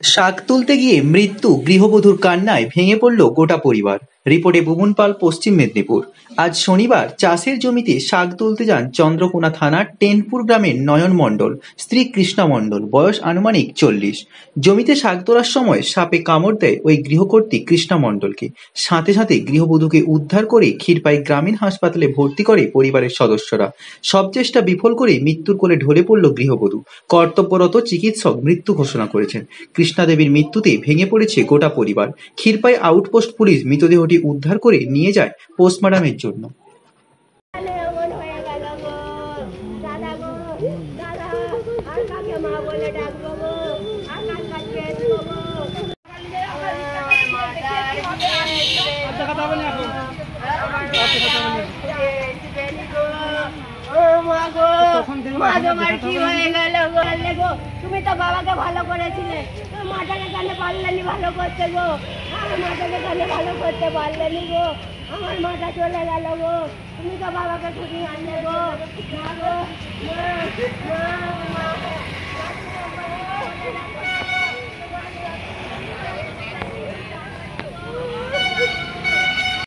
শাক তুলতে গিয়ে মৃত্যু, গৃহবধূর কান্নায় ভেঙে পড়ল গোটা পরিবার। রিপোর্টে বুবন পাল, পশ্চিম মেদিনীপুর। আজ শনিবার চাষের জমিতে শাক তুলতে যান চন্দ্রকোনা থানার টেনপুর গ্রামের নয়ন মণ্ডল, স্ত্রী কৃষ্ণা মণ্ডল, বয়স আনুমানিক 40। জমিতে শাক তোলার সময় সাপে কামড় দেয় ওই গৃহকর্ত্রী কৃষ্ণা মণ্ডলকে। সাথে সাথে গৃহবধূকে উদ্ধার করে ক্ষীরপাই গ্রামীণ হাসপাতালে ভর্তি করে পরিবারের সদস্যরা। সব চেষ্টা বিফল করে মৃত্যুর কোলে ঢলে পড়ল গৃহবধূ। কর্তব্যরত চিকিৎসক মৃত্যু ঘোষণা করেছেন। কৃষ্ণা দেবীর মৃত্যুতে ভেঙে পড়েছে গোটা পরিবার। ক্ষীরপাই আউটপোস্ট পুলিশ মৃতদেহটি উদ্ধার করে নিয়ে যায় পোস্টমর্টমের জন্য। তুমি তো বাবাকে ভালো করেছিলে, মাটাকে কেন পারলেনি ভালো করতে গো? আমার মাটাকে কেন ভালো করতে পারলেনি গো? আমার মাটা চলে গেল গো। তুমি তো বাবাকে ছুটি আনলে গো।